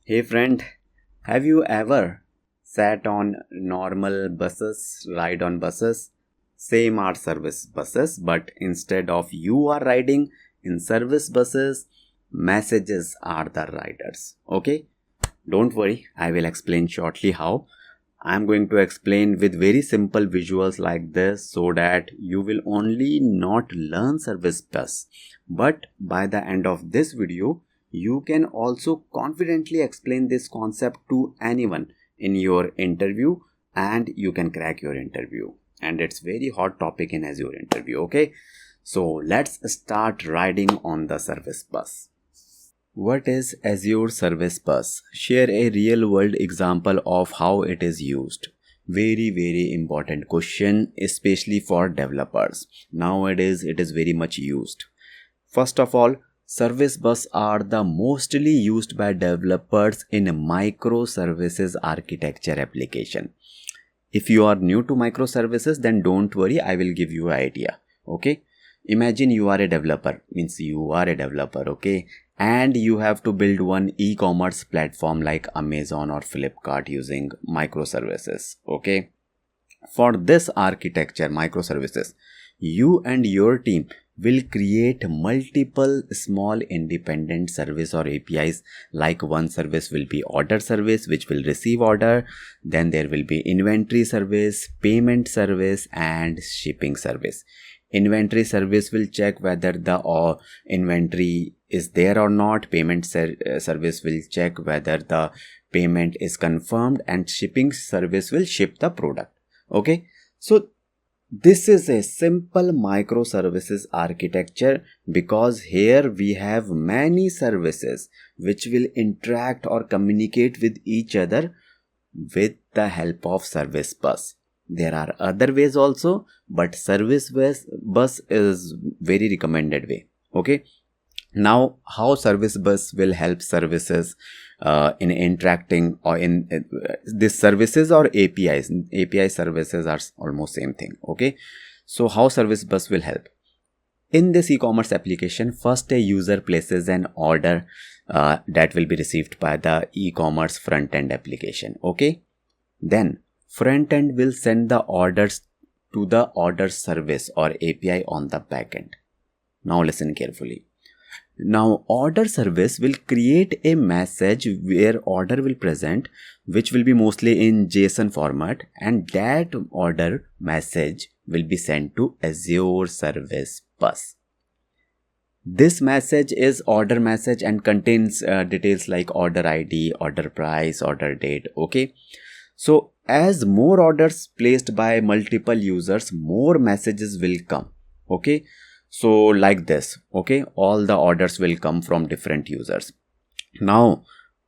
Hey friend, have you ever sat on normal buses, ride on buses? Same are service buses, but instead of you are riding in service buses, messages are the riders. Okay? Don't worry, I will explain shortly how. I'm going to explain with very simple visuals like this so that you will only not learn service bus, but by the end of this video, you can also confidently explain this concept to anyone in your interview and you can crack your interview. And it's very hot topic in Azure Interview. Okay, so let's start riding on the service bus. What is Azure Service Bus? Share a real world example of how it is used. Very important question, especially for developers. Nowadays it is very much used. First of all, service bus are the mostly used by developers in microservices architecture application. If you are new to microservices, then don't worry, I will give you an idea. Okay, imagine you are a developer, okay, and you have to build one e-commerce platform like Amazon or Flipkart using microservices. Okay, for this architecture microservices, you and your team will create multiple small independent service or APIs. Like one service will be order service, which will receive order. Then there will be inventory service, payment service, and shipping service. Inventory service will check whether the inventory is there or not. Payment service will check whether the payment is confirmed, and shipping service will ship the product. Okay, so this is a simple microservices architecture because here we have many services which will interact or communicate with each other with the help of service bus. There are other ways also, but service bus is very recommended way. Okay, now how service bus will help services in interacting or in these services or APIs. API services are almost same thing. Okay, so how service bus will help? In this e-commerce application, first a user places an order that will be received by the e-commerce front-end application. Okay, then front-end will send the orders to the order service or API on the backend. Now listen carefully. Now order service will create a message where order will present, which will be mostly in JSON format, and that order message will be sent to Azure Service Bus. This message is order message and contains details like order ID, order price, order date. Okay, so as more orders placed by multiple users, more messages will come. Okay, so like this. Okay, all the orders will come from different users. Now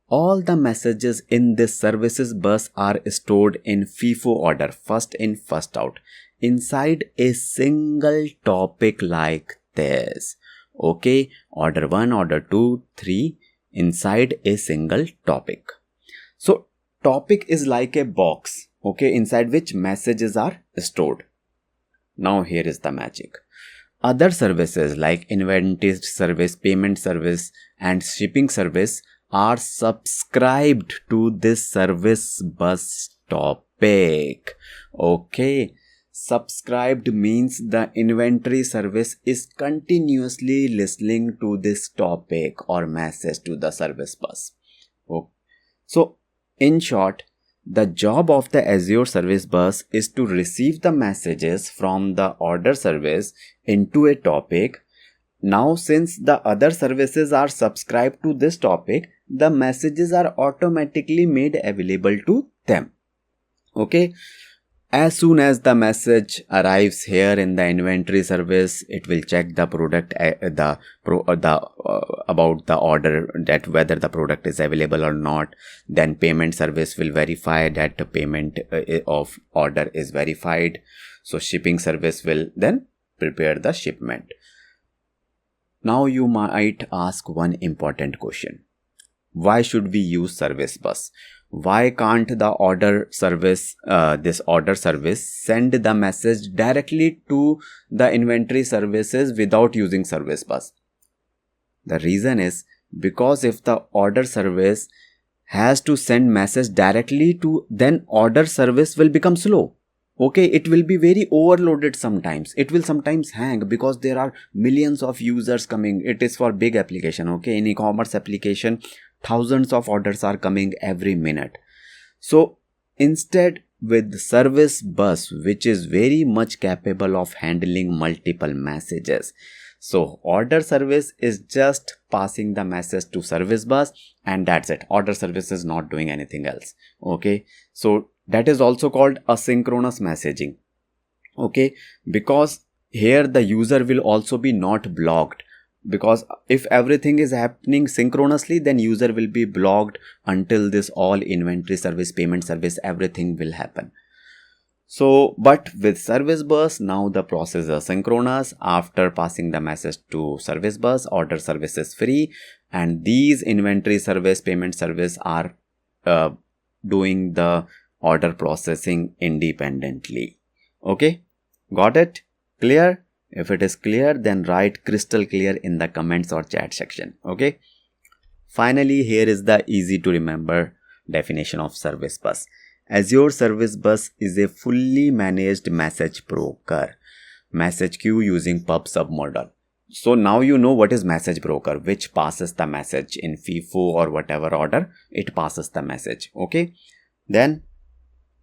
all the messages in this services bus are stored in FIFO order, first in first out, inside a single topic like this. Okay, order 1, order 2, 3 inside a single topic. So topic is like a box, okay, inside which messages are stored. Now here is the magic. Other services like inventory service, payment service, and shipping service are subscribed to this service bus topic. Okay, subscribed means the inventory service is continuously listening to this topic or message to the service bus. Okay. So in short, the job of the Azure Service Bus is to receive the messages from the order service into a topic. Now, since the other services are subscribed to this topic, the messages are automatically made available to them. Okay, as soon as the message arrives here in the inventory service, it will check the product, about the order, that whether the product is available or not. Then payment service will verify that the payment of order is verified. So shipping service will then prepare the shipment. Now you might ask one important question. Why should we use service bus? Why can't the order service, this order service, send the message directly to the inventory services without using service bus? The reason is because if the order service has to send message directly to, then order service will become slow. Okay, it will be very overloaded sometimes. It will sometimes hang because there are millions of users coming. It is for big application. Okay, in e-commerce application, thousands of orders are coming every minute. So instead, with service bus, which is very much capable of handling multiple messages, so order service is just passing the message to service bus and that's it. Order service is not doing anything else. Okay, so that is also called asynchronous messaging. Okay, because here the user will also be not blocked, because if everything is happening synchronously, then user will be blocked until this all inventory service, payment service, everything will happen. So, but with service bus, now the process is synchronous. After passing the message to service bus, order service is free, and these inventory service, payment service are doing the order processing independently. Okay, got it? Clear? If it is clear, then write crystal clear in the comments or chat section. Okay. Finally, here is the easy to remember definition of service bus. Azure Service Bus is a fully managed message broker, message queue using PubSub model. So now you know what is message broker, which passes the message in FIFO or whatever order, it passes the message. Okay. Then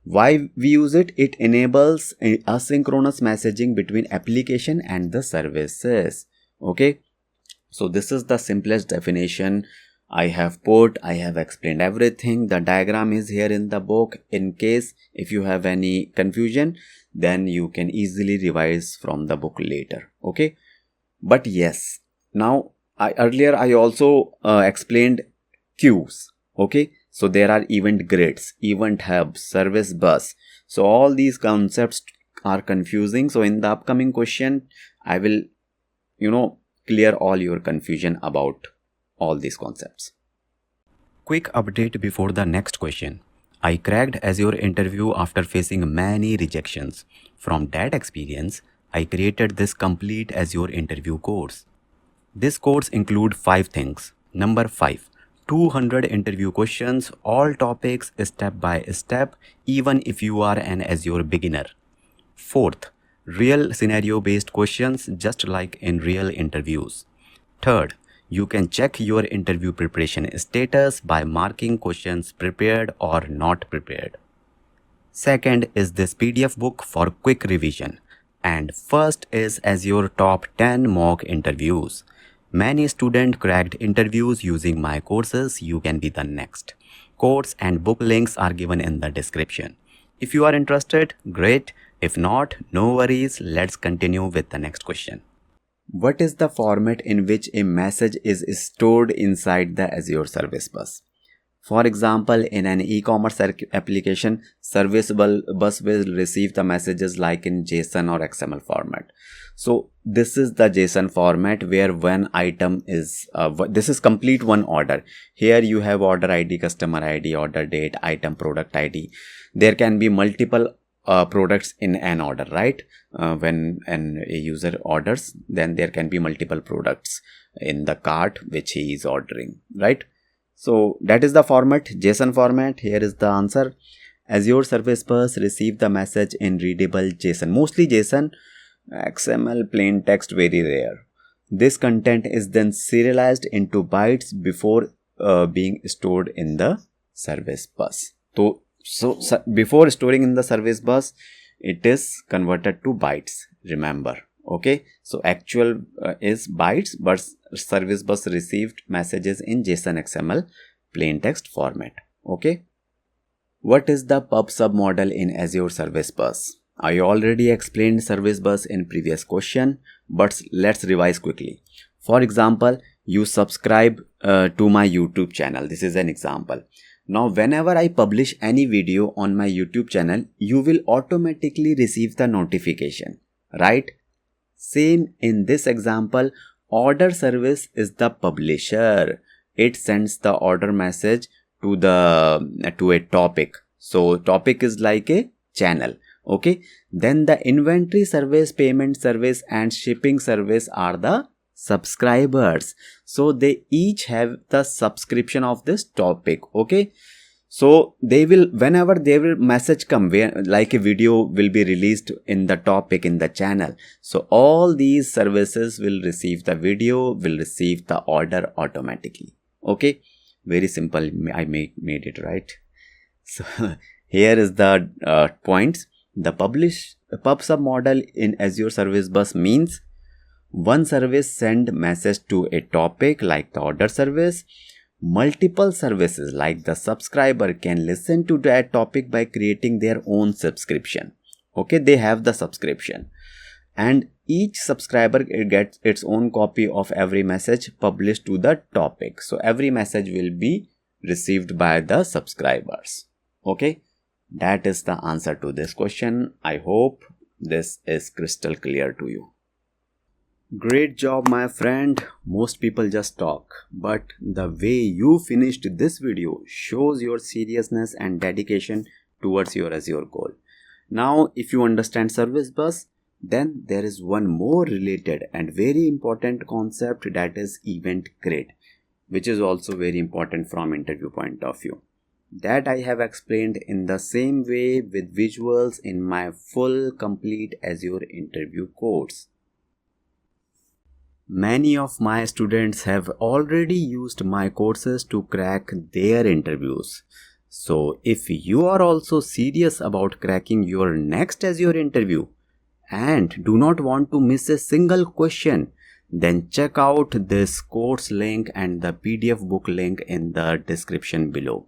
why we use it? It enables asynchronous messaging between application and the services. Okay. So this is the simplest definition I have put. I have explained everything. The diagram is here in the book. In case if you have any confusion, then you can easily revise from the book later. Okay. But yes, now earlier I also explained queues. Okay. So there are event grids, event hubs, service bus. So all these concepts are confusing. So in the upcoming question, I will, clear all your confusion about all these concepts. Quick update before the next question. I cracked Azure Interview after facing many rejections. From that experience, I created this complete Azure Interview course. This course includes 5 things. Number 5. 200 interview questions, all topics step by step, even if you are an Azure beginner. 4th, real scenario based questions just like in real interviews. 3rd, you can check your interview preparation status by marking questions prepared or not prepared. 2nd is this PDF book for quick revision. And 1st is Azure Top 10 Mock Interviews. Many students cracked interviews using my courses. You can be the next. Course and book links are given in the description. If you are interested, great. If not, no worries. Let's continue with the next question. What is the format in which a message is stored inside the Azure Service Bus? For example, in an e-commerce application, Service Bus will receive the messages like in JSON or XML format. So this is the JSON format where one item is, this is complete one order. Here you have order ID, customer ID, order date, item, product ID. There can be multiple products in an order, right? When a user orders, then there can be multiple products in the cart which he is ordering, right? So that is the format, JSON format. Here is the answer. Azure Service Bus receive the message in readable JSON, mostly JSON, XML, plain text, very rare. This content is then serialized into bytes before being stored in the service bus. So before storing in the service bus, it is converted to bytes. Remember, okay? So actual is bytes, but service bus received messages in JSON XML plain text format. Okay. What is the PubSub model in Azure Service Bus? I already explained service bus in previous question, but let's revise quickly. For example, you subscribe to my YouTube channel. This is an example. Now, whenever I publish any video on my YouTube channel, you will automatically receive the notification, right? Same in this example, order service is the publisher. It sends the order message to a topic. So topic is like a channel. Okay. Then the inventory service, payment service and shipping service are the subscribers. So they each have the subscription of this topic. Okay, so they will, whenever they will message come where like a video will be released in the topic in the channel, so all these services will receive the video, will receive the order automatically. Okay, very simple. I made it right. So here is the points. The PubSub model in Azure Service Bus means one service send message to a topic like the order service. Multiple services like the subscriber can listen to that topic by creating their own subscription. Okay, they have the subscription, and each subscriber gets its own copy of every message published to the topic. So every message will be received by the subscribers. Okay, that is the answer to this question. I hope this is crystal clear to you. Great job, my friend. Most people just talk, but the way you finished this video shows your seriousness and dedication towards your Azure goal. Now, if you understand Service Bus, then there is one more related and very important concept, that is Event Grid, which is also very important from interview point of view. That I have explained in the same way with visuals in my full complete Azure Interview course. Many of my students have already used my courses to crack their interviews. So if you are also serious about cracking your next Azure interview and do not want to miss a single question, then check out this course link and the PDF book link in the description below.